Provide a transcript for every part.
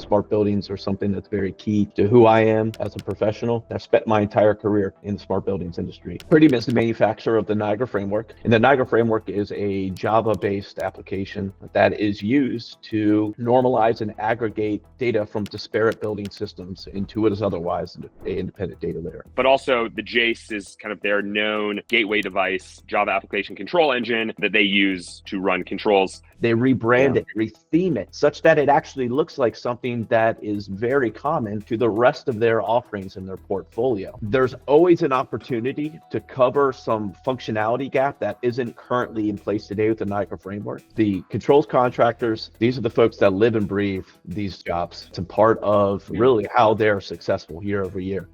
Smart buildings are something that's very key to who I am as a professional. I've spent my entire career in the smart buildings industry. Tridium is the manufacturer of the Niagara Framework, and the Niagara Framework is a Java-based application that is used to normalize and aggregate data from disparate building systems into what is otherwise an independent data layer. But also the JACE is kind of their known gateway device, Java application control engine that they use to run controls. They rebrand it, retheme it, such that it actually looks like something that is very common to the rest of their offerings in their portfolio. There's always an opportunity to cover some functionality gap that isn't currently in place today with the Niagara Framework. The controls contractors, these are the folks that live and breathe these jobs. It's a part of really how they're successful year over year.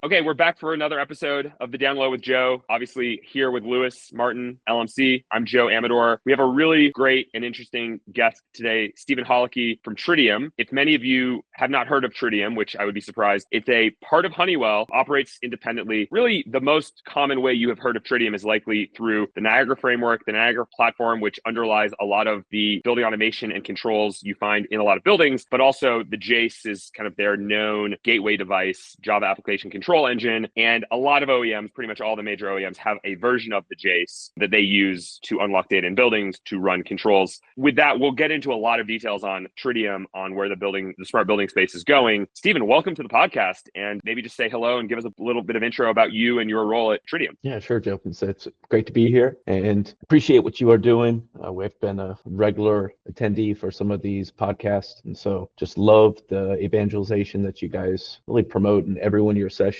Okay, we're back for another episode of The Down Low with Joe. Obviously here with Lewis Martin, LMC. I'm Joe Aamidor. We have a really great and interesting guest today, Stephen Holicky from Tridium. If many of you have not heard of Tridium, which I would be surprised, it's a part of Honeywell, operates independently. Really, the most common way you have heard of Tridium is likely through the Niagara Framework, the Niagara platform, which underlies a lot of the building automation and controls you find in a lot of buildings, but also the JACE is kind of their known gateway device, Java application control engine, and a lot of OEMs, pretty much all the major OEMs, have a version of the JACE that they use to unlock data in buildings to run controls. With that, we'll get into a lot of details on Tridium, on where the smart building space is going. Stephen, welcome to the podcast, and maybe just say hello and give us a little bit of intro about you and your role at Tridium. Yeah, sure, Joe. It's great to be here and appreciate what you are doing. We've been a regular attendee for some of these podcasts, and so just love the evangelization that you guys really promote in every one of your sessions.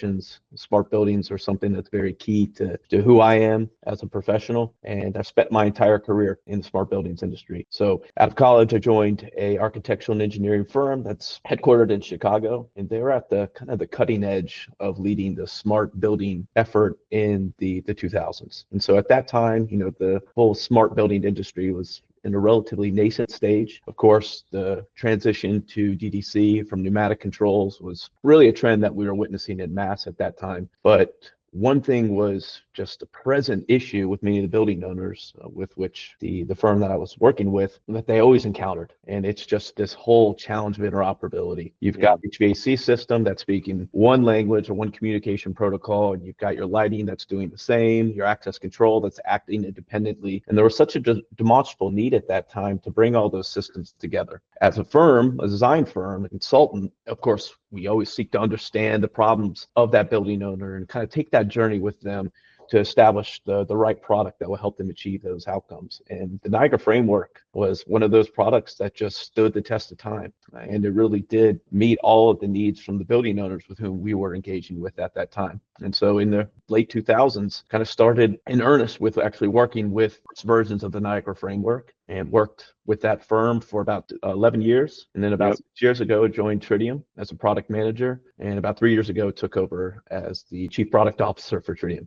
Smart buildings are something that's very key to who I am as a professional, and I've spent my entire career in the smart buildings industry. So out of college, I joined a architectural and engineering firm that's headquartered in Chicago, and they were at the kind of the cutting edge of leading the smart building effort in the 2000s. And so at that time, the whole smart building industry was in a relatively nascent stage. Of course, the transition to DDC from pneumatic controls was really a trend that we were witnessing in mass at that time. But one thing was just a present issue with many of the building owners with which the firm that I was working with, that they always encountered. And it's just this whole challenge of interoperability. You've got HVAC system that's speaking one language or one communication protocol, and you've got your lighting that's doing the same, your access control that's acting independently. And there was such a demonstrable need at that time to bring all those systems together. As a firm, a design firm, a consultant, of course, we always seek to understand the problems of that building owner and kind of take that journey with them to establish the right product that will help them achieve those outcomes. And the Niagara Framework was one of those products that just stood the test of time. And it really did meet all of the needs from the building owners with whom we were engaging with at that time. And so in the late 2000s, kind of started in earnest with actually working with versions of the Niagara Framework, and worked with that firm for about 11 years. And then about 6 years ago, joined Tridium as a product manager. And about 3 years ago, took over as the chief product officer for Tridium.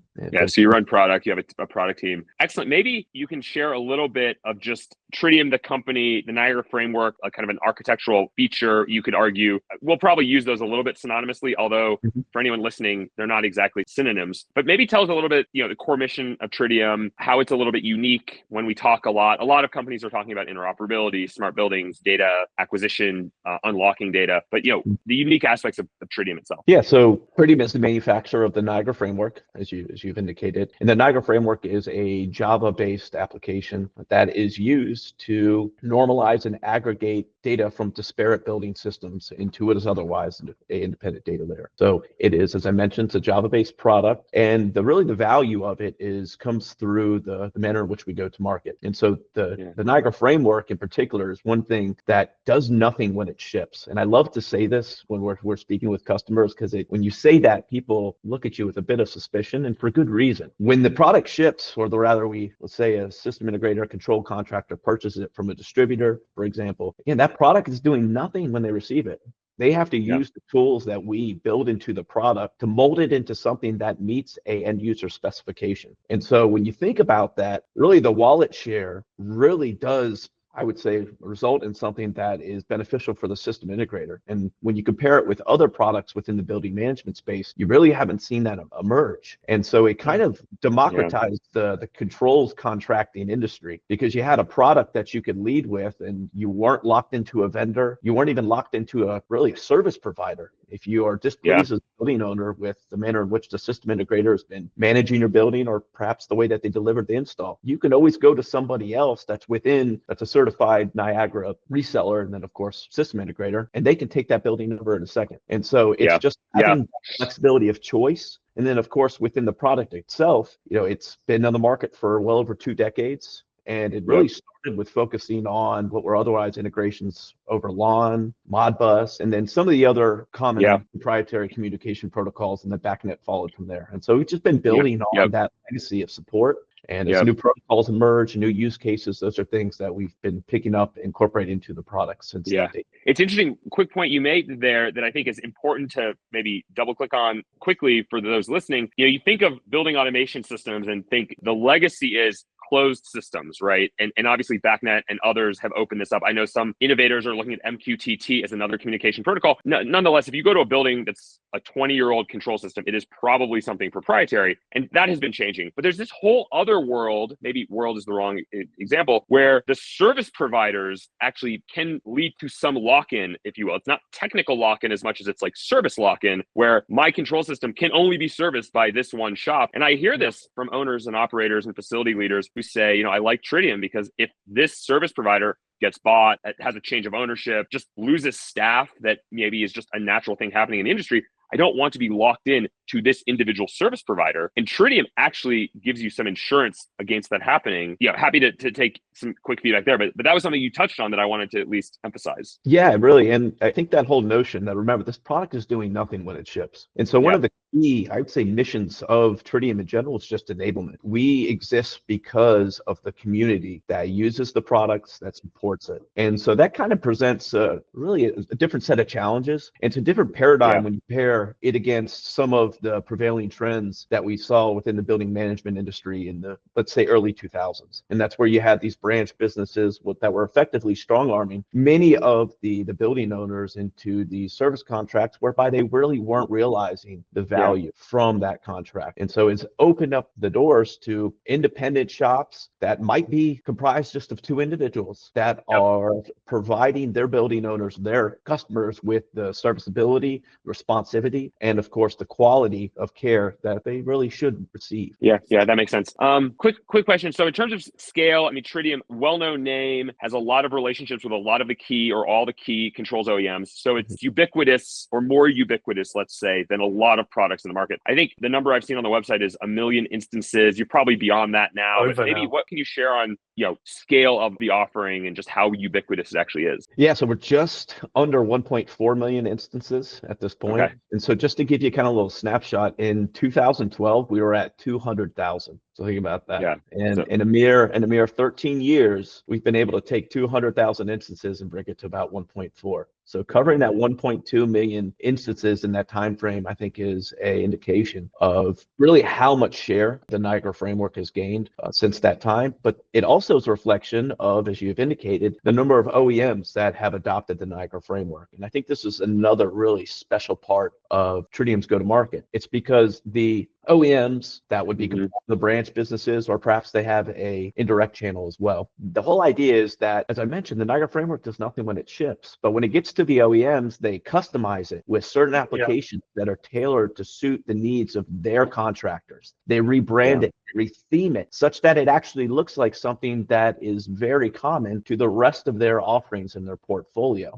So you run product, you have a product team. Excellent. Maybe you can share a little bit of just Tridium, the company, the Niagara Framework, kind of an architectural feature. You could argue, we'll probably use those a little bit synonymously, although for anyone listening, they're not exactly synonyms. But maybe tell us a little bit, the core mission of Tridium, how it's a little bit unique when we talk a lot of companies are talking about interoperability, smart buildings, data acquisition, unlocking data, but the unique aspects of Tridium itself. Yeah, so Tridium is the manufacturer of the Niagara Framework, as you've indicated. And the Niagara Framework is a Java-based application that is used to normalize and aggregate data from disparate building systems into what is otherwise an independent data layer. So it is, as I mentioned, it's a Java-based product, and the value of it comes through the manner in which we go to market. And so the Niagara Framework in particular is one thing that does nothing when it ships. And I love to say this when we're speaking with customers, because when you say that, people look at you with a bit of suspicion, and for good reason. When the product ships, or let's say a system integrator, a control contractor purchases it from a distributor, for example, again, that product is doing nothing when they receive it. They have to use the tools that we build into the product to mold it into something that meets a end user specification. And so when you think about that, really the wallet share really does I would say, result in something that is beneficial for the system integrator. And when you compare it with other products within the building management space, you really haven't seen that emerge. And so it kind of democratized the controls contracting industry, because you had a product that you could lead with, and you weren't locked into a vendor. You weren't even locked into a service provider. If you are displeased as a building owner with the manner in which the system integrator has been managing your building, or perhaps the way that they delivered the install, you can always go to somebody else that's a certified Niagara reseller, and then of course system integrator, and they can take that building over in a second. And so it's just having flexibility of choice. And then of course within the product itself, it's been on the market for well over 2 decades. And it really started with focusing on what were otherwise integrations over LAN, Modbus, and then some of the other common proprietary communication protocols, and the BACnet followed from there. And so we've just been building on that legacy of support. And as new protocols emerge, new use cases, those are things that we've been picking up, incorporating into the products since that date. It's interesting, quick point you made there that I think is important to maybe double click on quickly for those listening. You think of building automation systems and think the legacy is closed systems, right? And obviously BACnet and others have opened this up. I know some innovators are looking at MQTT as another communication protocol. Nonetheless, if you go to a building that's a 20-year-old control system, it is probably something proprietary, and that has been changing. But there's this whole other world, maybe world is the wrong example, where the service providers actually can lead to some lock-in, if you will. It's not technical lock-in as much as it's like service lock-in, where my control system can only be serviced by this one shop. And I hear this from owners and operators and facility leaders who say, I like Tridium because if this service provider gets bought, has a change of ownership, just loses staff, that maybe is just a natural thing happening in the industry, I don't want to be locked in to this individual service provider. And Tridium actually gives you some insurance against that happening. Happy to take some quick feedback there, but that was something you touched on that I wanted to at least emphasize. Yeah, really. And I think that whole notion that, remember, this product is doing nothing when it ships. And so one of the key, I would say, missions of Tridium in general is just enablement. We exist because of the community that uses the products, that supports it. And so that kind of presents really a different set of challenges. It's a different paradigm when you pair it against some of the prevailing trends that we saw within the building management industry in the, let's say, early 2000s. And that's where you had these branch businesses that were effectively strong-arming many of the building owners into these service contracts, whereby they really weren't realizing the value from that contract. And so it's opened up the doors to independent shops that might be comprised just of 2 individuals that are providing their building owners, their customers, with the serviceability, responsiveness, and of course the quality of care that they really should receive. Yeah, that makes sense. Quick question. So in terms of scale, Tridium, well-known name, has a lot of relationships with a lot of the key or all the key controls OEMs. So it's ubiquitous, or more ubiquitous, let's say, than a lot of products in the market. I think the number I've seen on the website is 1 million instances. You're probably beyond that now. But maybe what can you share on scale of the offering and just how ubiquitous it actually is? Yeah, so we're just under 1.4 million instances at this point. Okay. And so just to give you kind of a little snapshot, in 2012, we were at 200,000. So think about that. Yeah. And in a mere 13 years, we've been able to take 200,000 instances and bring it to about 1.4. So covering that 1.2 million instances in that time frame, I think, is an indication of really how much share the Niagara Framework has gained since that time. But it also is a reflection of, as you've indicated, the number of OEMs that have adopted the Niagara Framework. And I think this is another really special part of Tridium's go-to-market. It's because the OEMs that would be the branch businesses, or perhaps they have a indirect channel as well. The whole idea is that, as I mentioned, the Niagara Framework does nothing when it ships, but when it gets to the OEMs, they customize it with certain applications that are tailored to suit the needs of their contractors. They rebrand it, retheme it, such that it actually looks like something that is very common to the rest of their offerings in their portfolio.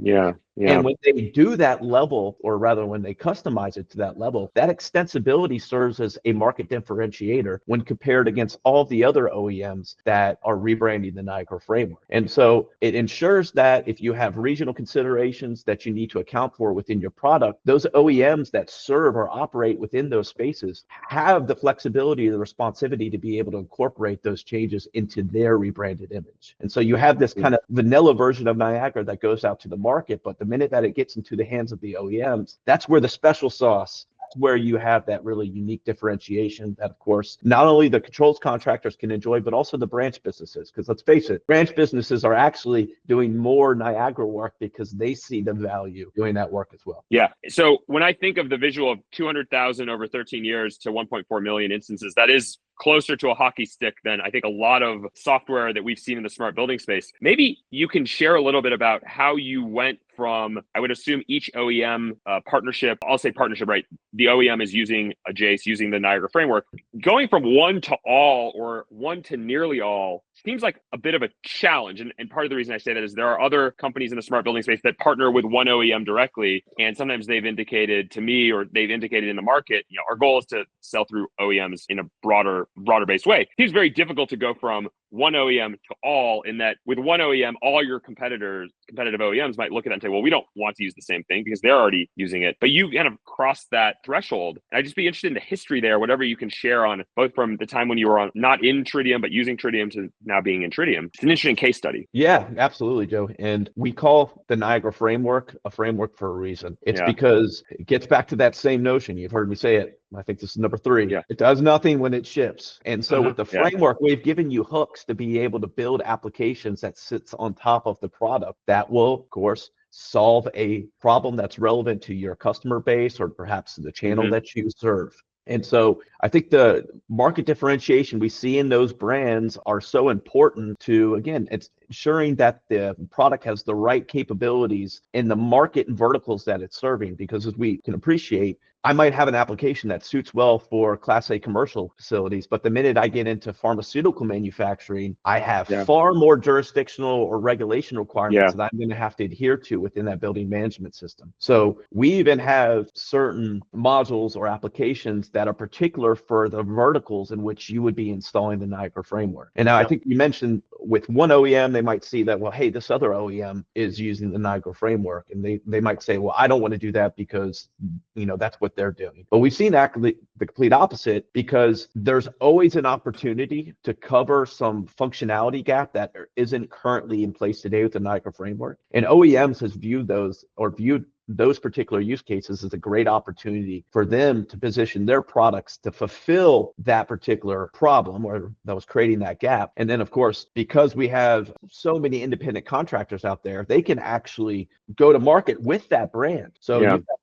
And when they do that level, or rather when they customize it to that level, that extensibility serves as a market differentiator when compared against all the other OEMs that are rebranding the Niagara Framework. And so it ensures that if you have regional considerations that you need to account for within your product, those OEMs that serve or operate within those spaces have the flexibility, the responsivity to be able to incorporate those changes into their rebranded image. And so you have this kind of vanilla version of Niagara that goes out to the market, but the minute that it gets into the hands of the OEMs, that's where the special sauce that's where you have that really unique differentiation that, of course, not only the controls contractors can enjoy, but also the branch businesses. Because let's face it, branch businesses are actually doing more Niagara work because they see the value doing that work as well. Yeah. So when I think of the visual of 200,000 over 13 years to 1.4 million instances, that is closer to a hockey stick than I think a lot of software that we've seen in the smart building space. Maybe you can share a little bit about how you went from, I would assume each OEM partnership, I'll say partnership, right? The OEM is using a JACE, using the Niagara Framework. Going from one to all or one to nearly all seems like a bit of a challenge. And part of the reason I say that is there are other companies in the smart building space that partner with one OEM directly. And sometimes they've indicated to me, or they've indicated in the market, our goal is to sell through OEMs in a broader based way. It seems very difficult to go from one OEM to all, in that with one OEM, all your competitive OEMs might look at that and say, well, we don't want to use the same thing because they're already using it. But you kind of crossed that threshold. And I'd just be interested in the history there, whatever you can share on both from the time when you were on not in Tridium, but using Tridium to now being in Tridium. It's an interesting case study. Yeah, absolutely, Joe. And we call the Niagara Framework a framework for a reason. It's because it gets back to that same notion. You've heard me say it. I think this is number 3. Yeah. It does nothing when it ships. And so with the framework, we've given you hooks to be able to build applications that sits on top of the product that will, of course, solve a problem that's relevant to your customer base or perhaps the channel that you serve. And so I think the market differentiation we see in those brands are so important to, again, it's ensuring that the product has the right capabilities in the market and verticals that it's serving. Because as we can appreciate, I might have an application that suits well for Class A commercial facilities, but the minute I get into pharmaceutical manufacturing, I have far more jurisdictional or regulation requirements that I'm going to have to adhere to within that building management system. So we even have certain modules or applications that are particular for the verticals in which you would be installing the Niagara Framework. And now I think you mentioned with one OEM, they might see that, well, hey, this other OEM is using the Niagara Framework. And they might say, well, I don't want to do that because, that's what they're doing. But we've seen actually the complete opposite, because there's always an opportunity to cover some functionality gap that isn't currently in place today with the Niagara Framework. And OEMs has viewed those particular use cases as a great opportunity for them to position their products to fulfill that particular problem or that was creating that gap. And then, of course, because we have so many independent contractors out there, they can actually go to market with that brand. So you've got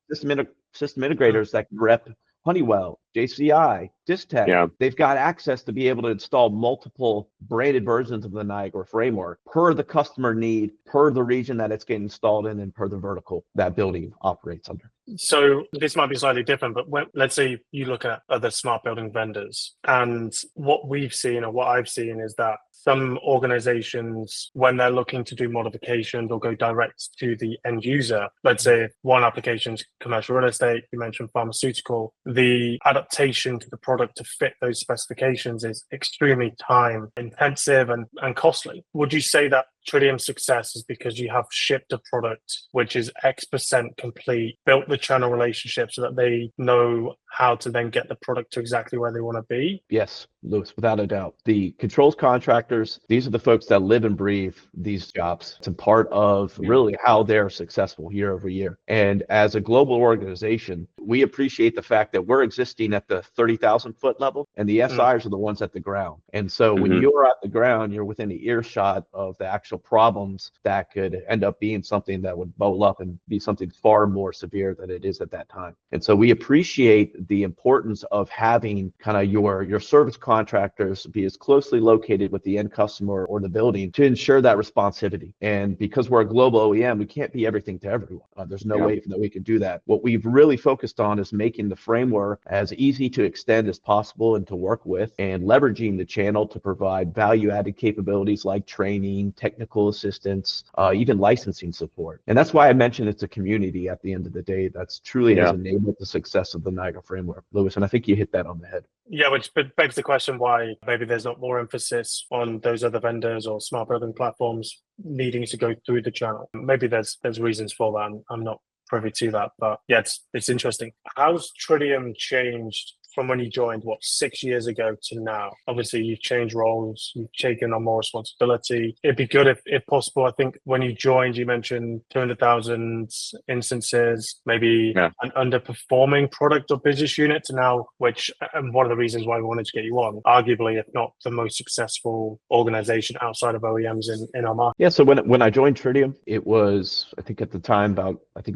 system integrators that can rep Honeywell, JCI, Distech. They've got access to be able to install multiple branded versions of the Niagara Framework per the customer need, per the region that it's getting installed in, and per the vertical that building operates under. So this might be slightly different, but let's say you look at other smart building vendors, and what we've seen or what I've seen is that some organizations, when they're looking to do modifications or go direct to the end user, let's say one application's commercial real estate, you mentioned pharmaceutical, the adaptation to the product to fit those specifications is extremely time intensive and costly. Would you say that Tridium's success is because you have shipped a product which is X% complete, built the channel relationship so that they know how to then get the product to exactly where they want to be? Yes, Lewis, without a doubt. The controls contractors, these are the folks that live and breathe these jobs. It's a part of really how they're successful year over year. And as a global organization, we appreciate the fact that we're existing at the 30,000 foot level, and the SIs are the ones at the ground. And so when you're at the ground, you're within the earshot of the actual problems that could end up being something that would bowl up and be something far more severe than it is at that time. And so we appreciate the importance of having kind of your service contractors be as closely located with the end customer or the building to ensure that responsivity. And because we're a global OEM, we can't be everything to everyone. There's no way that we can do that. What we've really focused on is making the framework as easy to extend as possible and to work with, and leveraging the channel to provide value-added capabilities like training, technical assistance, even licensing support. And that's why I mentioned it's a community at the end of the day that's truly has enabled the success of the Niagara Framework, Lewis. And I think you hit that on the head. Yeah, which begs the question why maybe there's not more emphasis on those other vendors or smart building platforms needing to go through the channel. Maybe there's reasons for that. I'm not privy to that, but yeah, it's interesting. How's Tridium changed from when you joined, 6 years ago to now? Obviously, you've changed roles, you've taken on more responsibility. It'd be good if possible. I think when you joined, you mentioned 200,000 instances, maybe an underperforming product or business unit to now, which, and one of the reasons why we wanted to get you on, arguably, if not the most successful organization outside of OEMs in our market. Yeah, so when I joined Tridium, it was, I think at the time,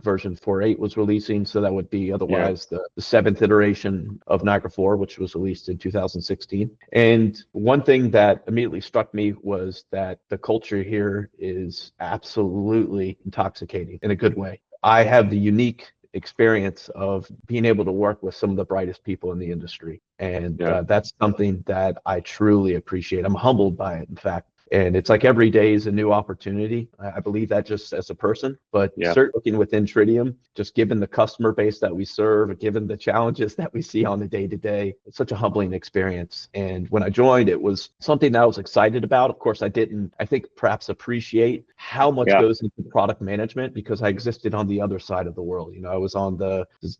version 4.8 was releasing, so that would be otherwise the seventh iteration of Niagara 4, which was released in 2016. And one thing that immediately struck me was that the culture here is absolutely intoxicating in a good way. I have the unique experience of being able to work with some of the brightest people in the industry. And that's something that I truly appreciate. I'm humbled by it, in fact. And it's like every day is a new opportunity. I believe that just as a person, but certainly looking within Tridium, just given the customer base that we serve, given the challenges that we see on the day-to-day, it's such a humbling experience. And when I joined, it was something that I was excited about. Of course, I think perhaps appreciate how much goes into product management because I existed on the other side of the world. You know, I was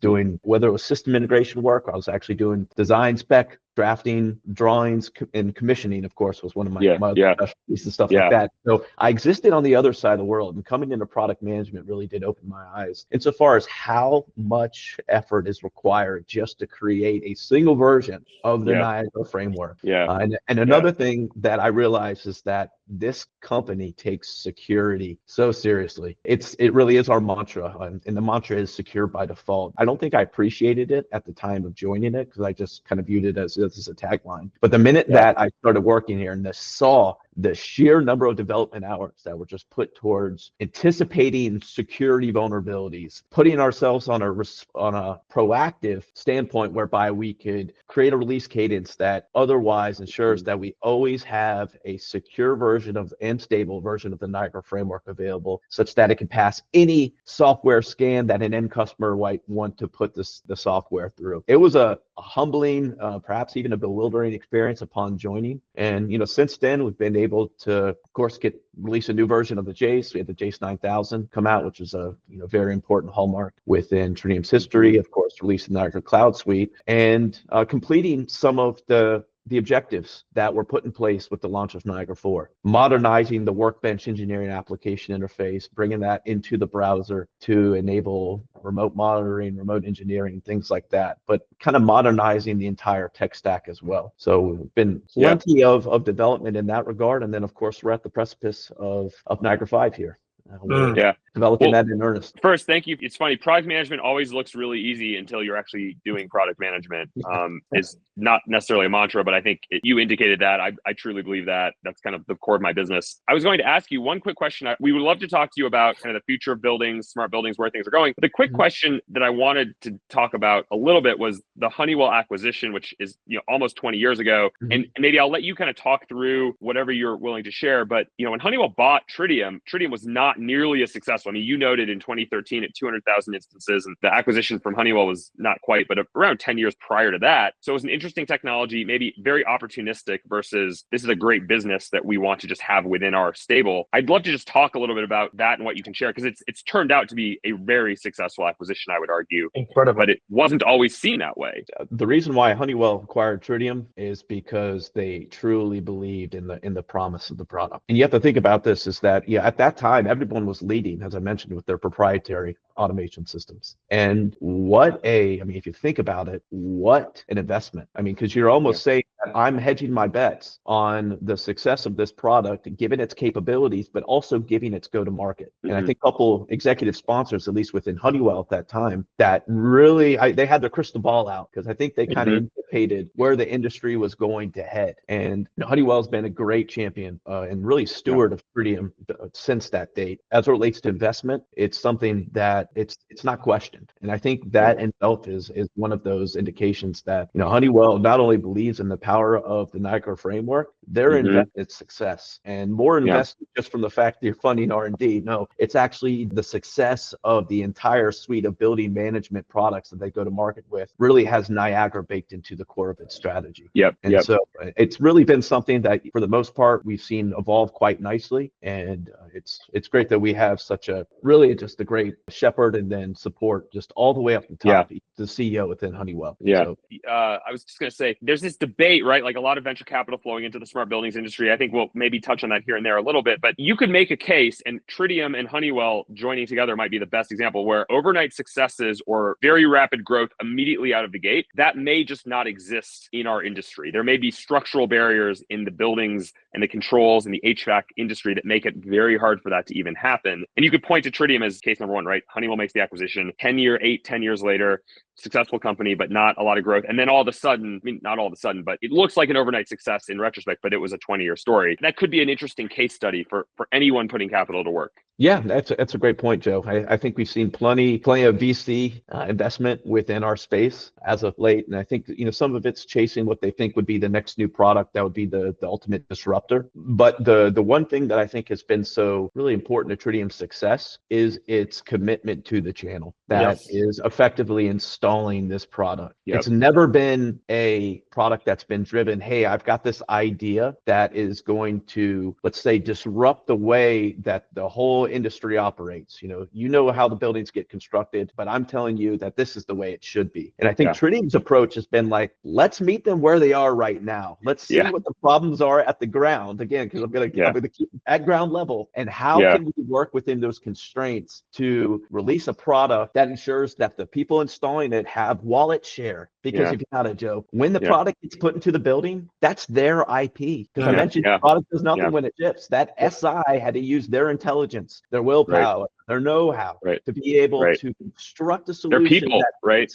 doing, whether it was system integration work, I was actually doing design spec, drafting, drawings, and commissioning, of course, was one of my other specialties and stuff like that. So I existed on the other side of the world, and coming into product management really did open my eyes insofar as how much effort is required just to create a single version of the Niagara Framework. And another thing that I realized is that this company takes security so seriously. It really is our mantra, and the mantra is secure by default. I don't think I appreciated it at the time of joining it because I just kind of viewed it as a tagline. But the minute that I started working here and saw the sheer number of development hours that were just put towards anticipating security vulnerabilities, putting ourselves on a proactive standpoint whereby we could create a release cadence that otherwise ensures that we always have a secure version of and stable version of the Niagara Framework available, such that it can pass any software scan that an end customer might want to put the software through. It was a humbling, perhaps even a bewildering experience upon joining. And since then we've been able to, of course, release a new version of the Jace. We had the Jace 9000 come out, which is a very important hallmark within Tridium's history. Of course, released the Niagara Cloud Suite and completing some of the objectives that were put in place with the launch of Niagara 4, modernizing the Workbench engineering application interface, bringing that into the browser to enable remote monitoring, remote engineering, things like that, but kind of modernizing the entire tech stack as well. So we've been plenty of development in that regard. And then, of course, we're at the precipice of Niagara 5 here. Developing that in earnest. First, thank you. It's funny. Product management always looks really easy until you're actually doing product management. Is not necessarily a mantra, but I think you indicated that. I truly believe that. That's kind of the core of my business. I was going to ask you one quick question. We would love to talk to you about kind of the future of buildings, smart buildings, where things are going. But the quick question that I wanted to talk about a little bit was the Honeywell acquisition, which is almost 20 years ago. And maybe I'll let you kind of talk through whatever you're willing to share. But when Honeywell bought Tridium was not nearly as successful. I mean, you noted in 2013 at 200,000 instances, and the acquisition from Honeywell was not quite, but around 10 years prior to that. So it was an interesting technology, maybe very opportunistic versus this is a great business that we want to just have within our stable. I'd love to just talk a little bit about that and what you can share, because it's turned out to be a very successful acquisition, I would argue. Incredible. But it wasn't always seen that way. The reason why Honeywell acquired Tridium is because they truly believed in the promise of the product. And you have to think about this is that, at that time, everyone was leading, as I mentioned, with their proprietary automation systems. And if you think about it, what an investment. I mean, because you're almost saying that I'm hedging my bets on the success of this product, given its capabilities, but also giving its go-to-market. And I think a couple executive sponsors, at least within Honeywell at that time, that really, they had their crystal ball out, because I think they kind of anticipated where the industry was going to head. And Honeywell's been a great champion and really steward of Tridium since that date. As it relates to investment, it's something that it's not questioned. And I think that in itself is one of those indications that Honeywell not only believes in the power of the Niagara Framework, they're Mhm. invested in success, and more invested just from the fact that you're funding R&D. No, it's actually the success of the entire suite of building management products that they go to market with really has Niagara baked into the core of its strategy. And so it's really been something that, for the most part, we've seen evolve quite nicely. And it's great that we have such a really just a great shepherd and then support just all the way up the top, the CEO within Honeywell. So, I was just going to say, there's this debate, right? Like a lot of venture capital flowing into the smart buildings industry. I think we'll maybe touch on that here and there a little bit, but you could make a case, and Tridium and Honeywell joining together might be the best example, where overnight successes or very rapid growth immediately out of the gate, that may just not exist in our industry. There may be structural barriers in the buildings and the controls and the HVAC industry that make it very hard for that to even happen. And you could point to Tridium as case number one, right? Honeywell makes the acquisition, 10 years later, successful company, but not a lot of growth. And then all of a sudden, I mean, not all of a sudden, but it looks like an overnight success in retrospect, but it was a 20-year story. That could be an interesting case study for anyone putting capital to work. Yeah, that's a great point, Joe. I think we've seen plenty of VC investment within our space as of late, and I think some of it's chasing what they think would be the next new product that would be the ultimate disruptor. But the one thing that I think has been so really important to Tridium's success is its commitment to the channel that is effectively installing this product. It's never been a product that's been driven, hey, I've got this idea that is going to, let's say, disrupt the way that the whole industry operates. You know how the buildings get constructed, but I'm telling you that this is the way it should be. And I think Tridium's approach has been like, let's meet them where they are right now. Let's see what the problems are at the ground, again, because I'm going to keep at ground level, and how can we work within those constraints to release a product that ensures that the people installing it have wallet share. Because if you got it, Joe, when the product gets put into the building, that's their IP. Because I mentioned the product does nothing when it ships. That SI had to use their intelligence, their willpower, their know-how to be able to construct a solution. They're people, right?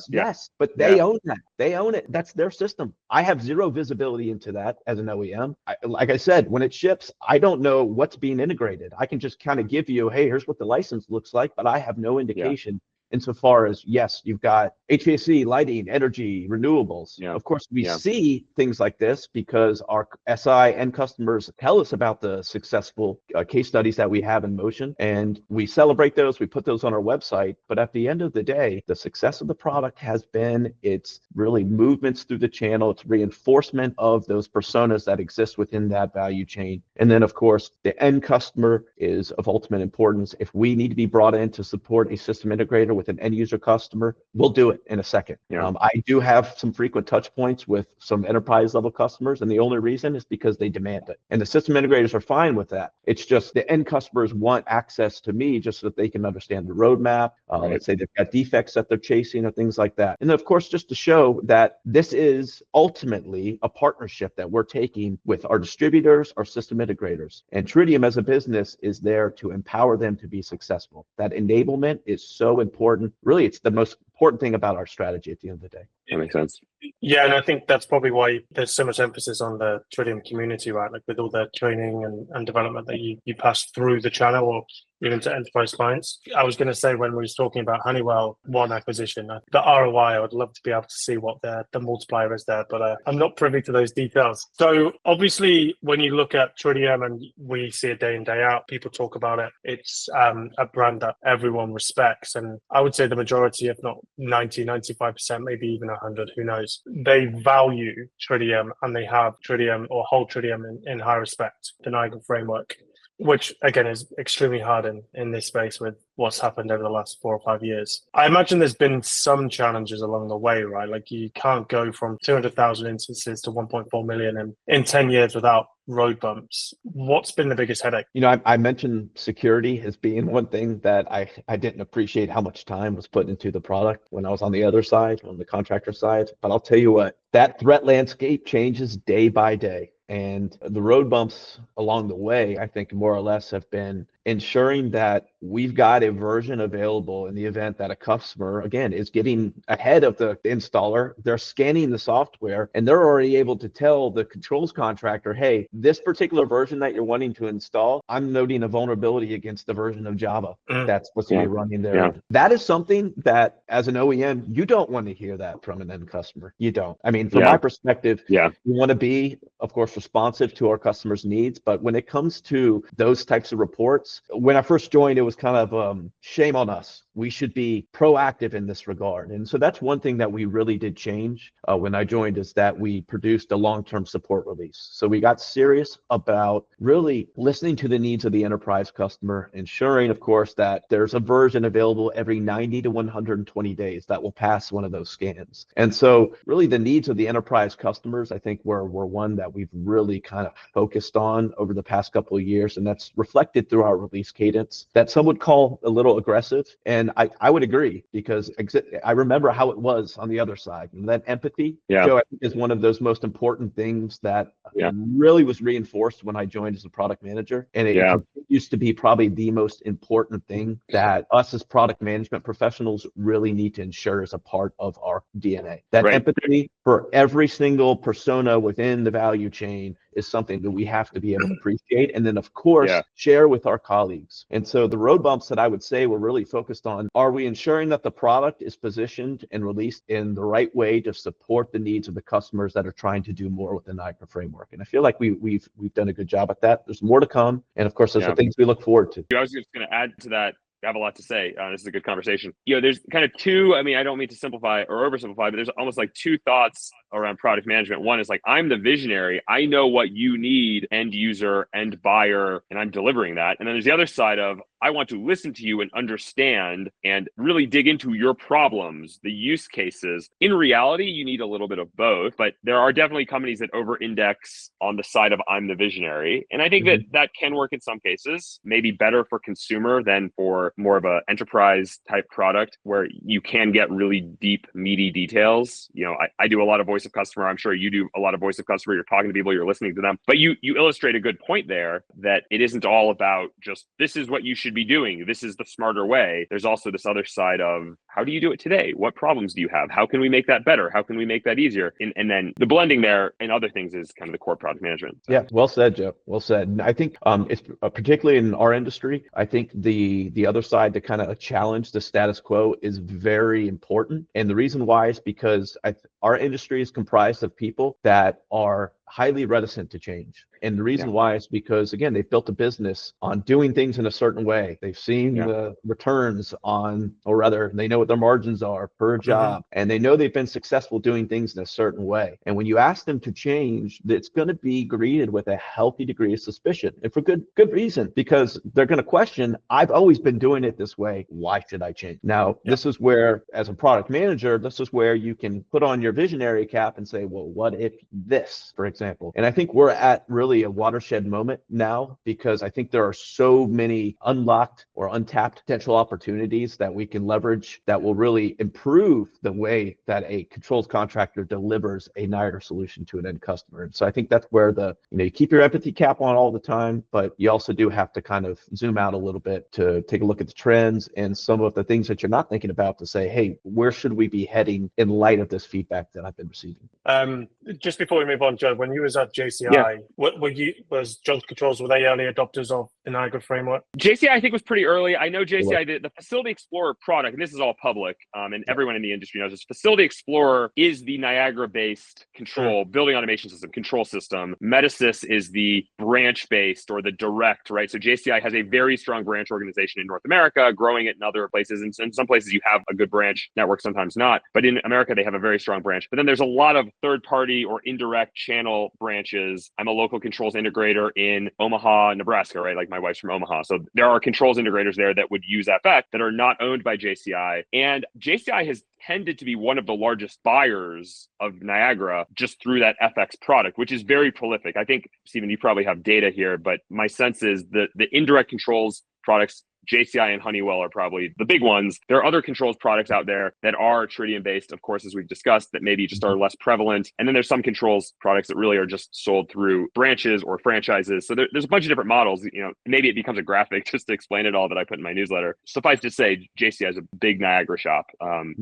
Yes, but they own that. They own it. That's their system. I have zero visibility into that as an OEM. Like I said, when it ships, I don't know what's being integrated. I can just kind of give you, hey, here's what the license looks like, but I have no indication. Insofar as, yes, you've got HVAC, lighting, energy, renewables. Of course, we see things like this because our SI and customers tell us about the successful case studies that we have in motion, and we celebrate those, we put those on our website. But at the end of the day, the success of the product has been its really movements through the channel, its reinforcement of those personas that exist within that value chain. And then, of course, the end customer is of ultimate importance. If we need to be brought in to support a system integrator with an end user customer, we'll do it in a second. I do have some frequent touch points with some enterprise level customers, and the only reason is because they demand it. And the system integrators are fine with that. It's just the end customers want access to me just so that they can understand the roadmap. Let's say they've got defects that they're chasing or things like that. And then, of course, just to show that this is ultimately a partnership that we're taking with our distributors, our system integrators. And Tridium as a business is there to empower them to be successful. That enablement is so important. Really, it's the most important thing about our strategy at the end of the day. That makes sense. Yeah, and I think that's probably why there's so much emphasis on the Tridium community, right? Like with all the training and development that you pass through the channel or even to enterprise clients. I was going to say, when we were talking about Honeywell one acquisition, the ROI, I would love to be able to see what the multiplier is there, but I'm not privy to those details. So obviously, when you look at Tridium and we see it day in, day out, people talk about it. It's a brand that everyone respects. And I would say the majority, if not 90, 95%, maybe even 100, who knows, they value Tridium and they have Tridium or hold Tridium in high respect, the Niagara Framework, which again is extremely hard in this space with what's happened over the last 4 or 5 years. I imagine there's been some challenges along the way, right? Like you can't go from 200,000 instances to 1.4 million in 10 years without road bumps. What's been the biggest headache? I mentioned security as being one thing that I didn't appreciate how much time was put into the product when I was on the other side, on the contractor side. But I'll tell you what, that threat landscape changes day by day. And the road bumps along the way, I think more or less have been ensuring that we've got a version available in the event that a customer, again, is getting ahead of the installer. They're scanning the software and they're already able to tell the controls contractor, hey, this particular version that you're wanting to install, I'm noting a vulnerability against the version of Java that's supposed to be running there. Yeah. That is something that as an OEM, you don't want to hear that from an end customer. You don't. I mean, from my perspective, we want to be, of course, responsive to our customers' needs. But when it comes to those types of reports, when I first joined, it was kind of shame on us. We should be proactive in this regard. And so that's one thing that we really did change when I joined, is that we produced a long-term support release. So we got serious about really listening to the needs of the enterprise customer, ensuring, of course, that there's a version available every 90 to 120 days that will pass one of those scans. And so really the needs of the enterprise customers, I think, were one that we've really kind of focused on over the past couple of years. And that's reflected through our release cadence that some would call a little aggressive. And I would agree, because I remember how it was on the other side. And that empathy, Joe, I think, is one of those most important things that really was reinforced when I joined as a product manager. And it continues to be probably the most important thing that us as product management professionals really need to ensure is a part of our DNA. That empathy for every single persona within the value chain is something that we have to be able to appreciate, and then of course share with our colleagues. And so the road bumps that I would say we're really focused on, are we ensuring that the product is positioned and released in the right way to support the needs of the customers that are trying to do more with the Niagara framework? And I feel like we've done a good job at that. There's more to come, and of course those are things we look forward to. I was just going to add to that. I have a lot to say. This is a good conversation. There's kind of two, I mean, I don't mean to simplify or oversimplify, but there's almost like two thoughts around product management. One is like, I'm the visionary. I know what you need, end user, end buyer, and I'm delivering that. And then there's the other side of, I want to listen to you and understand and really dig into your problems, the use cases. In reality, you need a little bit of both, but there are definitely companies that over-index on the side of I'm the visionary. And I think that can work in some cases, maybe better for consumer than for more of a enterprise type product where you can get really deep, meaty details. I do a lot of voice of customer. I'm sure you do a lot of voice of customer. You're talking to people, you're listening to them, but you illustrate a good point there, that it isn't all about just, this is what you should be doing, this is the smarter way. There's also this other side of, how do you do it today? What problems do you have? How can we make that better? How can we make that easier? And then the blending there and other things is kind of the core product management. So. Yeah, well said, Joe. Well said. And I think it's particularly in our industry, I think the other side to kind of challenge the status quo is very important. And the reason why is because our industry is comprised of people that are highly reticent to change. And the reason why is because, again, they've built a business on doing things in a certain way. They've seen the returns on, or rather, they know what their margins are per job, and they know they've been successful doing things in a certain way. And when you ask them to change, it's going to be greeted with a healthy degree of suspicion, and for good reason, because they're going to question, I've always been doing it this way. Why should I change? Now, this is where, as a product manager, this is where you can put on your visionary cap and say, well, what if this, for example? And I think we're at really a watershed moment now, because I think there are so many unlocked or untapped potential opportunities that we can leverage that will really improve the way that a controls contractor delivers a Niagara solution to an end customer. And so I think that's where you keep your empathy cap on all the time, but you also do have to kind of zoom out a little bit to take a look at the trends and some of the things that you're not thinking about, to say, hey, where should we be heading in light of this feedback that I've been receiving? Just before we move on, Joe, when you was at JCI, was Johnson Controls, were they early adopters of the Niagara framework? JCI, I think, was pretty early. I know JCI, the Facility Explorer product, and this is all public, and everyone in the industry knows this. Facility Explorer is the Niagara-based control, building automation system, control system. Metasys is the branch-based or the direct, right? So JCI has a very strong branch organization in North America, growing it in other places. And in some places you have a good branch network, sometimes not. But in America, they have a very strong branch. But then there's a lot of third-party or indirect channel branches. I'm a local controls integrator in Omaha, Nebraska, right? Like my wife's from Omaha. So there are controls integrators there that would use FX that are not owned by JCI. And JCI has tended to be one of the largest buyers of Niagara just through that FX product, which is very prolific. I think, Stephen, you probably have data here, but my sense is that the indirect controls products JCI and Honeywell are probably the big ones. There are other controls products out there that are Tridium based, of course, as we've discussed, that maybe just are less prevalent. And then there's some controls products that really are just sold through branches or franchises. So there's a bunch of different models. Maybe it becomes a graphic just to explain it all that I put in my newsletter. Suffice to say, JCI is a big Niagara shop,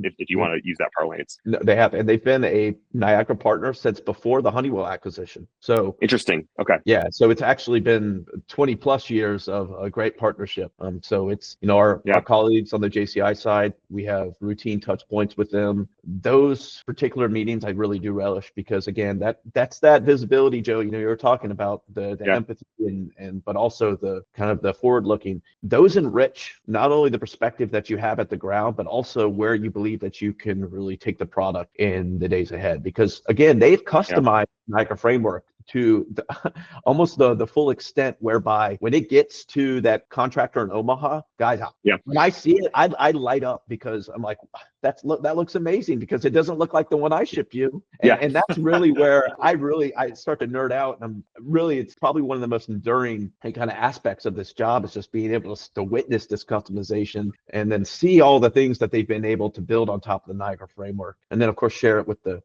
if you want to use that parlance. No, they have, and they've been a Niagara partner since before the Honeywell acquisition. So interesting. Okay. Yeah, so it's actually been 20 plus years of a great partnership. So it's, our colleagues on the JCI side, we have routine touch points with them. Those particular meetings I really do relish because again, that's that visibility, Joe. You were talking about the empathy and but also the kind of the forward looking. Those enrich not only the perspective that you have at the ground, but also where you believe that you can really take the product in the days ahead. Because again, they've customized Niagara Framework to almost the full extent whereby when it gets to that contractor in Omaha, guys, when I see it, I light up because I'm like, that looks amazing because it doesn't look like the one I shipped you. And that's really where I start to nerd out. And it's probably one of the most enduring kind of aspects of this job is just being able to witness this customization and then see all the things that they've been able to build on top of the Niagara Framework. And then of course, share it with the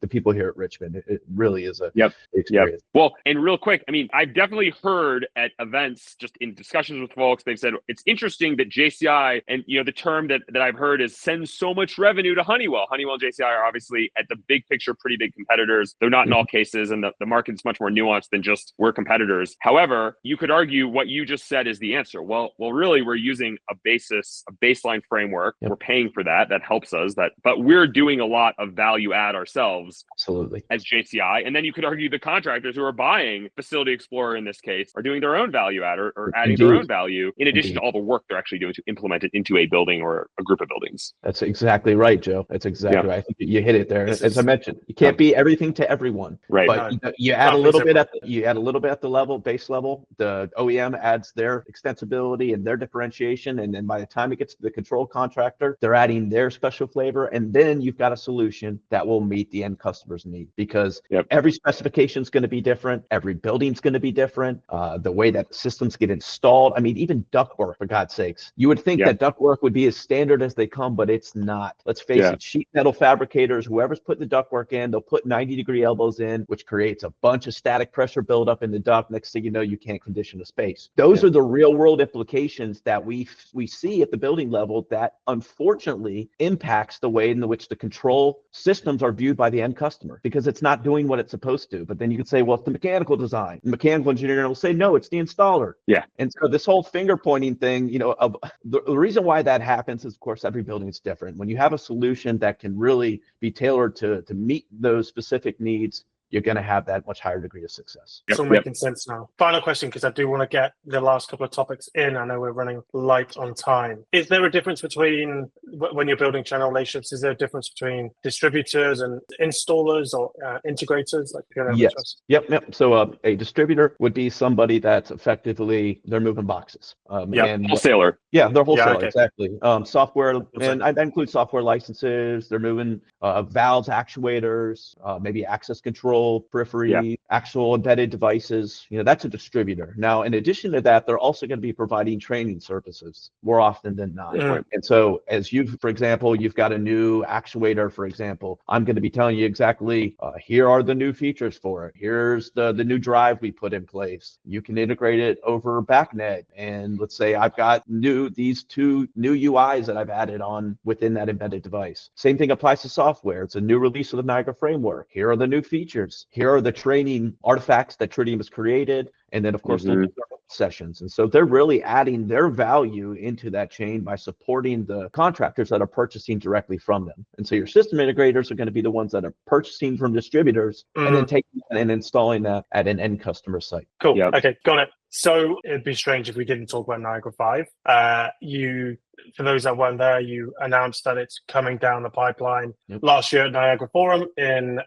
people here at Richmond. It really is a experience. Well, and real quick, I've definitely heard at events, just in discussions with folks, they've said it's interesting that JCI and the term that I've heard is send so much revenue to Honeywell. Honeywell and JCI are obviously at the big picture pretty big competitors. They're not in all cases, and the market's much more nuanced than just we're competitors. However, you could argue what you just said is the answer. Well, really, we're using a baseline framework. We're paying for that. That helps us. But we're doing a lot of value add ourselves. Absolutely. As JCI, and then you could argue the contractors who are buying Facility Explorer in this case are doing their own value add or adding their own value in addition to all the work they're actually doing to implement it into a building or a group of buildings. That's exactly right, Joe. That's exactly right. I think you hit it there. As I mentioned, you can't be everything to everyone. Right. But you add a little bit at the base level. The OEM adds their extensibility and their differentiation, and then by the time it gets to the control contractor, they're adding their special flavor, and then you've got a solution that will meet the end customer's need because every specification is going to be different. Every building's going to be different. The way that systems get installed. Even ductwork, for God's sakes. You would think that ductwork would be as standard as they come, but it's not. Let's face it, sheet metal fabricators, whoever's putting the ductwork in, they'll put 90-degree elbows in, which creates a bunch of static pressure buildup in the duct. Next thing you know, you can't condition the space. Those are the real world implications that we see at the building level that unfortunately impacts the way in which the control systems are viewed by the end customer because it's not doing what it's supposed to. But then you could say, well, it's the mechanical design. The mechanical engineer will say, no, it's the installer. Yeah. And so this whole finger pointing thing, of the reason why that happens is, of course, every building is different. When you have a solution that can really be tailored to meet those specific needs, you're going to have that much higher degree of success. It's all making sense now. Final question, because I do want to get the last couple of topics in. I know we're running light on time. Is there a difference between, when you're building channel relationships, is there a difference between distributors and installers or integrators? Yes. Yep. So a distributor would be somebody that's effectively, they're moving boxes. And wholesaler. Yeah, they're wholesaler, exactly. Software, and I include software licenses. They're moving valves, actuators, maybe access control, periphery, actual embedded devices. That's a distributor. Now, in addition to that, they're also going to be providing training services more often than not. And so as for example, you've got a new actuator, for example, I'm going to be telling you exactly, here are the new features for it. Here's the new drive we put in place. You can integrate it over BACnet. And let's say I've got these two new UIs that I've added on within that embedded device. Same thing applies to software. It's a new release of the Niagara Framework. Here are the new features. Here are the training artifacts that Tridium has created. And then, of course, the sessions. And so they're really adding their value into that chain by supporting the contractors that are purchasing directly from them. And so your system integrators are going to be the ones that are purchasing from distributors and then taking that and installing that at an end customer site. Cool. Yep. Okay, got it. So it'd be strange if we didn't talk about Niagara 5. For those that weren't there, you announced that it's coming down the pipeline last year at Niagara Forum in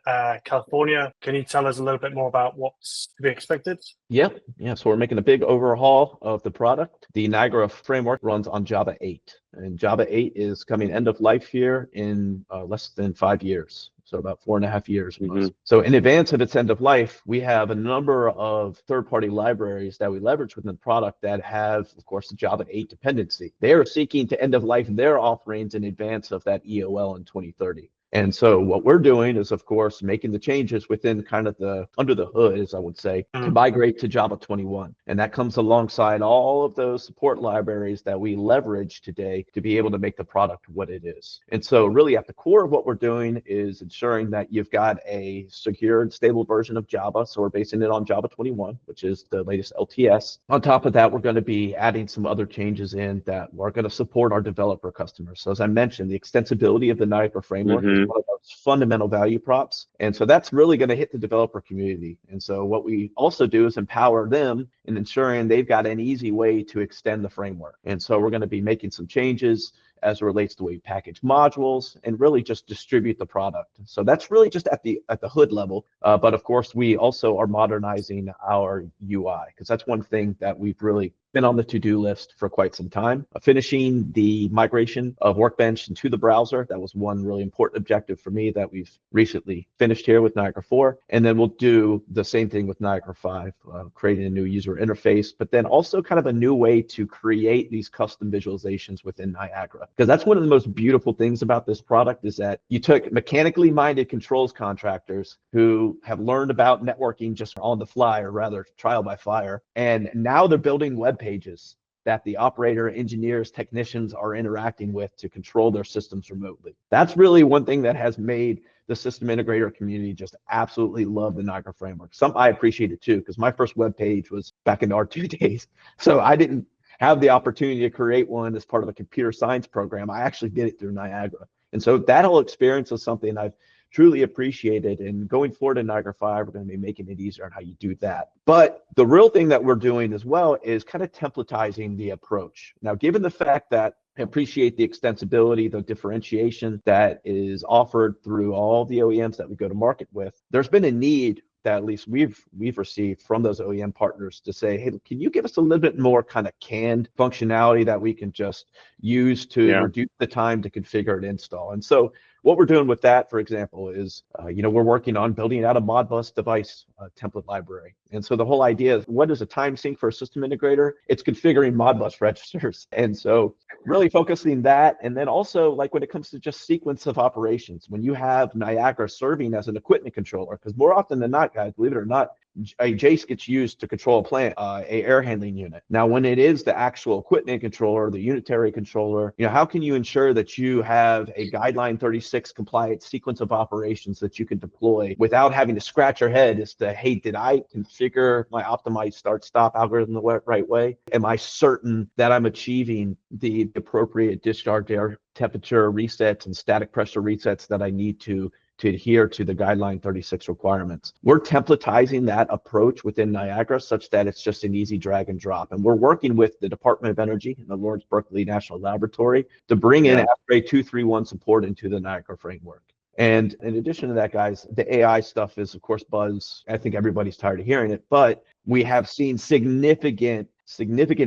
California. Can you tell us a little bit more about what's to be expected? Yeah. So we're making a big overhaul of the product. The Niagara Framework runs on Java 8. And Java 8 is coming end of life here in less than 5 years. so about 4.5 years. So in advance of its end of life, we have a number of third-party libraries that we leverage within the product that have, of course, the Java 8 dependency. They are seeking to end of life their offerings in advance of that EOL in 2030. And so what we're doing is, of course, making the changes within kind of the under the hood, as I would say, to migrate to Java 21. And that comes alongside all of those support libraries that we leverage today to be able to make the product what it is. And so really at the core of what we're doing is ensuring that you've got a secure and stable version of Java. So we're basing it on Java 21, which is the latest LTS. On top of that, we're going to be adding some other changes in that are going to support our developer customers. So as I mentioned, the extensibility of the Niagara Framework is one of those fundamental value props. And so that's really going to hit the developer community. And so what we also do is empower them in ensuring they've got an easy way to extend the framework. And so we're going to be making some changes as it relates to the way we package modules and really just distribute the product. So that's really just at the hood level. But of course, we also are modernizing our UI, because that's one thing that we've really been on the to-do list for quite some time. Finishing the migration of Workbench into the browser, that was one really important objective for me that we've recently finished here with Niagara 4. And then we'll do the same thing with Niagara 5, creating a new user interface, but then also kind of a new way to create these custom visualizations within Niagara. Because that's one of the most beautiful things about this product is that you took mechanically minded controls contractors who have learned about networking just on the fly, or rather trial by fire, and now they're building web pages that the operator, engineers, technicians are interacting with to control their systems remotely. That's really one thing that has made the system integrator community just absolutely love the Niagara Framework. I appreciate it too, because my first web page was back in R2 days. So I didn't have the opportunity to create one as part of a computer science program. I actually did it through Niagara. And so that whole experience was something I've truly appreciated. And going forward in Niagara 5, we're going to be making it easier on how you do that. But the real thing that we're doing as well is kind of templatizing the approach. Now, given the fact that I appreciate the extensibility, the differentiation that is offered through all the OEMs that we go to market with, there's been a need that at least we've received from those OEM partners to say, hey, can you give us a little bit more kind of canned functionality that we can just use to reduce the time to configure and install? And so what we're doing with that, for example, is, we're working on building out a Modbus device template library. And so the whole idea is, what is a time sink for a system integrator? It's configuring Modbus registers. And so really focusing that. And then also, like when it comes to just sequence of operations, when you have Niagara serving as an equipment controller, because more often than not, guys, believe it or not, a Jace gets used to control a plant, a air handling unit. Now, when it is the actual equipment controller, the unitary controller, how can you ensure that you have a guideline 36 compliant sequence of operations that you can deploy without having to scratch your head as to, hey, did I configure my optimized start-stop algorithm the right way? Am I certain that I'm achieving the appropriate discharge air temperature resets and static pressure resets that I need to adhere to the guideline 36 requirements? We're templatizing that approach within Niagara such that it's just an easy drag and drop. And we're working with the Department of Energy and the Lawrence Berkeley National Laboratory to bring in ASTRAE 231 support into the Niagara Framework. And in addition to that, guys, the AI stuff is, of course, buzz. I think everybody's tired of hearing it, but we have seen significant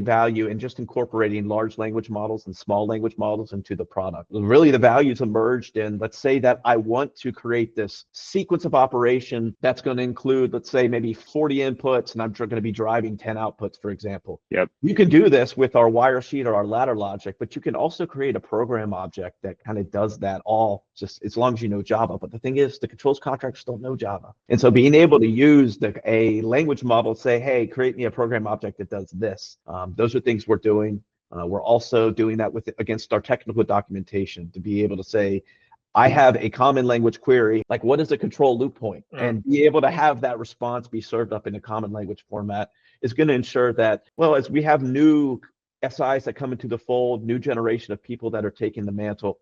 value in just incorporating large language models and small language models into the product. Really, the values emerged in, let's say that I want to create this sequence of operation that's going to include, let's say, maybe 40 inputs, and I'm going to be driving 10 outputs, for example. Yep. You can do this with our wire sheet or our ladder logic, but you can also create a program object that kind of does that all, just as long as you know Java. But the thing is, the controls contractors don't know Java. And so being able to use a language model, say, hey, create me a program object that does this. Those are things we're doing. We're also doing that against our technical documentation to be able to say, I have a common language query, like what is a control loop point? And be able to have that response be served up in a common language format is going to ensure that, well, as we have new SIs that come into the fold, new generation of people that are taking the mantle,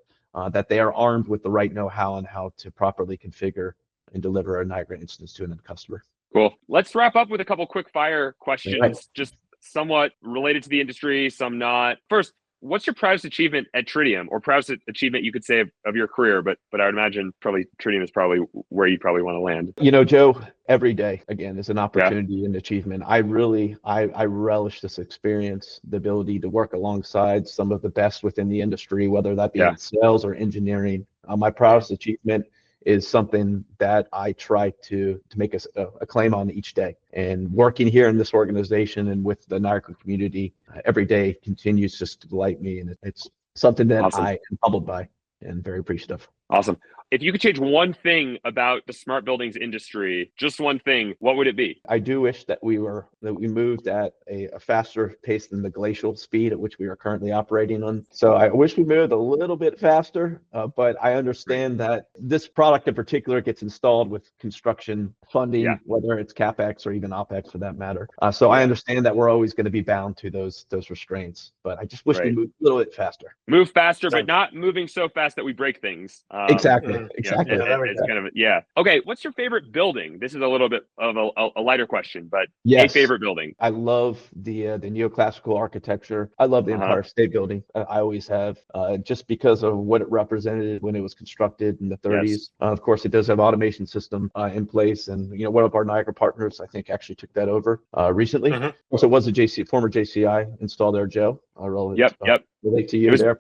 that they are armed with the right know-how on how to properly configure and deliver a Niagara instance to an end customer. Cool. Let's wrap up with a couple quick fire questions, just somewhat related to the industry, some not. First, what's your proudest achievement at Tridium, or proudest achievement you could say of your career? But I would imagine probably Tridium is probably where you probably want to land. Joe, every day, again, is an opportunity and achievement. I relish this experience, the ability to work alongside some of the best within the industry, whether that be in sales or engineering. My proudest achievement is something that I try to make a claim on each day. And working here in this organization and with the Niagara community every day continues just to delight me. And it's something that Awesome. I am humbled by and very appreciative. Awesome. If you could change one thing about the smart buildings industry, just one thing, what would it be? I do wish that we moved at a faster pace than the glacial speed at which we are currently operating on. So I wish we moved a little bit faster, but I understand that this product in particular gets installed with construction funding, whether it's CapEx or even OpEx for that matter. So I understand that we're always going to be bound to those restraints, but I just wish we moved a little bit faster. Move faster, but not moving so fast that we break things. Exactly. It's kind of, Okay, what's your favorite building? This is a little bit of a lighter question, but yes. A favorite building. I love the neoclassical architecture. I love the Empire State Building. I always have, just because of what it represented when it was constructed in the 30s. Yes. Of course, it does have automation system in place, and one of our Niagara partners, I think, actually took that over recently. Of course, it was a former JCI install there, Joe. Yep. Relate to you. It was there,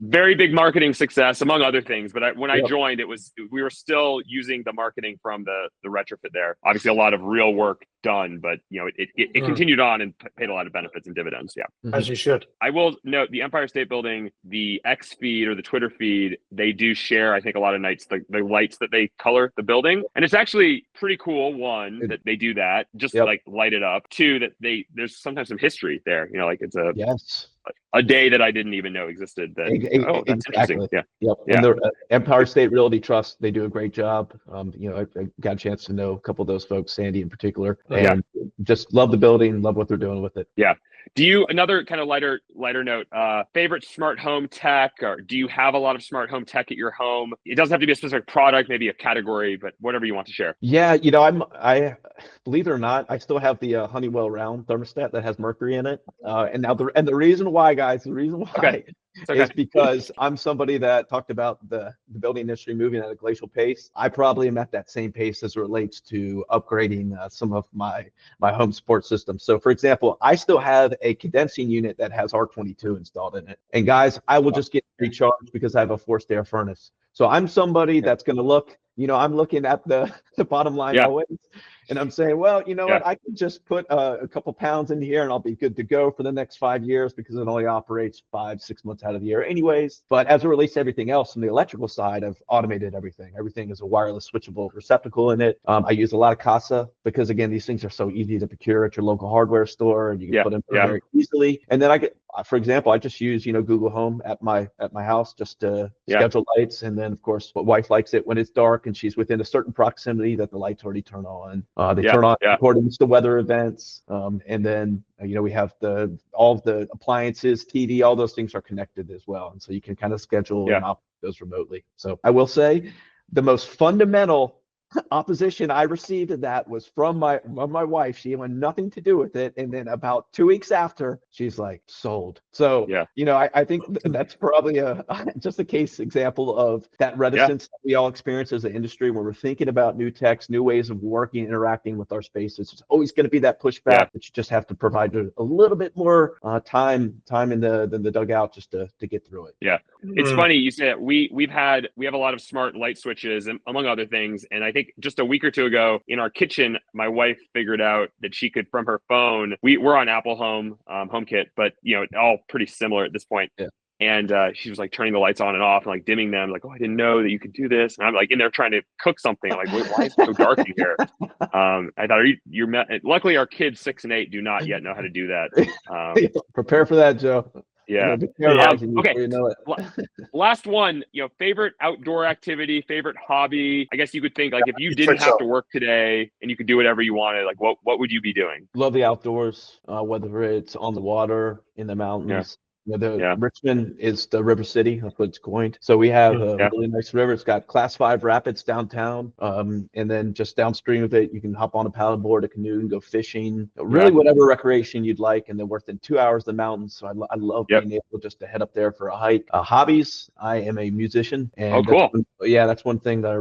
very big marketing success, among other things. But when I joined, we were still using the marketing from the retrofit there. Obviously, a lot of real work done, but it continued on and paid a lot of benefits and dividends. Yeah, as you should. I will note the Empire State Building, the X feed or the Twitter feed, they do share, I think, a lot of nights the lights that they color the building, and it's actually pretty cool. One, that they do that, just like light it up. Two, that there's sometimes some history there. Like it's a day that I didn't even know existed. That's interesting. Yeah. And the Empire State Realty Trust, they do a great job. I got a chance to know a couple of those folks, Sandy in particular, and just love the building, love what they're doing with it. Yeah. Do you, another kind of lighter note, favorite smart home tech, or do you have a lot of smart home tech at your home? It doesn't have to be a specific product, maybe a category, but whatever you want to share. Yeah, I believe it or not, I still have the Honeywell round thermostat that has mercury in it. And the reason why, guys, is because I'm somebody that talked about the building industry moving at a glacial pace. I probably am at that same pace as it relates to upgrading some of my home support systems. So, for example, I still have a condensing unit that has R22 installed in it. And guys, I will just get recharged because I have a forced air furnace. So I'm somebody that's going to look, I'm looking at the bottom line always. And I'm saying, well, what? I can just put a couple pounds in here and I'll be good to go for the next 5 years because it only operates 5-6 months out of the year anyways. But as it relates to everything else on the electrical side, I've automated everything. Everything is a wireless switchable receptacle in it. I use a lot of CASA because, again, these things are so easy to procure at your local hardware store and you can put them very easily. And then for example, I just use, Google Home at my house just to schedule lights. And then, of course, my wife likes it when it's dark and she's within a certain proximity that the lights already turn on. They turn on according to weather events. And then, we have all of the appliances, TV, all those things are connected as well. And so you can kind of schedule and operate those remotely. So I will say the most fundamental opposition I received to that was from my wife. She had nothing to do with it. And then about 2 weeks after, she's like, sold. So, I think that's probably just a case example of that reticence that we all experience as an industry when we're thinking about new techs, new ways of working, interacting with our spaces. It's always going to be that pushback, but you just have to provide a little bit more time in the dugout just to get through it. Yeah. It's funny you say that we have a lot of smart light switches and among other things. And I think just a week or two ago in our kitchen, my wife figured out that she could, from her phone, we're on Apple HomeKit, but all pretty similar at this point. Yeah. And she was like turning the lights on and off and like dimming them, like, oh, I didn't know that you could do this. And I'm like in there trying to cook something. I'm like, wait, why is it so dark in here? I thought luckily our kids 6 and 8 do not yet know how to do that. Prepare for that, Joe. Yeah. Okay. Last one, favorite outdoor activity, favorite hobby. I guess you could think like if you didn't have to work today and you could do whatever you wanted, like what would you be doing? Love the outdoors, whether it's on the water, in the mountains. Richmond is the river city. That's what it's coined. So we have a really nice river. It's got class 5 rapids downtown. And then just downstream of it, you can hop on a paddleboard, a canoe, and go fishing. Really whatever recreation you'd like. And then within 2 hours of the mountains. So I love being able just to head up there for a hike. Hobbies, I am a musician. And that's one thing that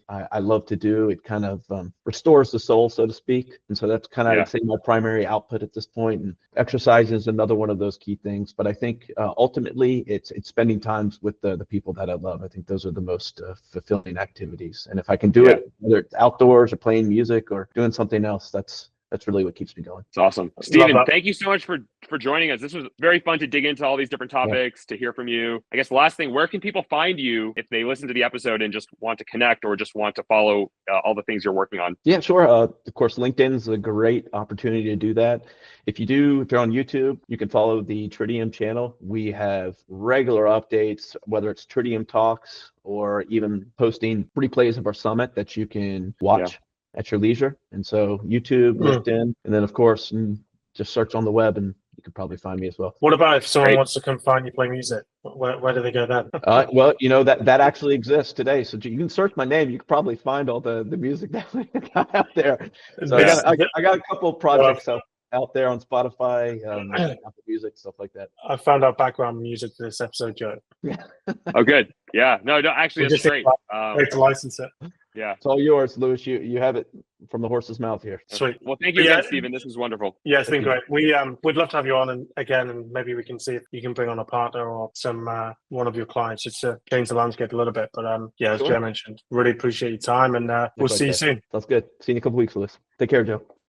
I love to do. It kind of restores the soul, so to speak. And so that's kind of, I'd say, my primary output at this point. And exercise is another one of those key things. But I think think ultimately it's spending times with the people that I love. I think those are the most fulfilling activities. And if I can do it, whether it's outdoors or playing music or doing something else, that's really what keeps me going. It's awesome. Stephen, thank you so much for joining us. This was very fun to dig into all these different topics, to hear from you. I guess the last thing, where can people find you if they listen to the episode and just want to connect or just want to follow all the things you're working on? Yeah, sure. Of course, LinkedIn is a great opportunity to do that. If you're on YouTube, you can follow the Tridium channel. We have regular updates, whether it's Tridium talks or even posting replays of our summit that you can watch at your leisure. And so YouTube, LinkedIn, and then of course, just search on the web and you can probably find me as well. What about if someone wants to come find you play music? Where do they go then? Well, that actually exists today. So you can search my name. You can probably find all the music that we got out there. So I got a couple of projects out there on Spotify, Apple Music, stuff like that. I found out background music for this episode, Joe. Oh, good. Yeah. No, actually, that's great. Great to license it. Yeah. It's all yours, Lewis. You have it from the horse's mouth here. Sweet. Well, thank you again, Stephen. This was wonderful. Yeah, it's been great. We'd love to have you on again, and maybe we can see if you can bring on a partner or some one of your clients just to change the landscape a little bit. But as Joe mentioned, really appreciate your time, and we'll see you soon. Sounds good. See you in a couple weeks, Lewis. Take care, Joe.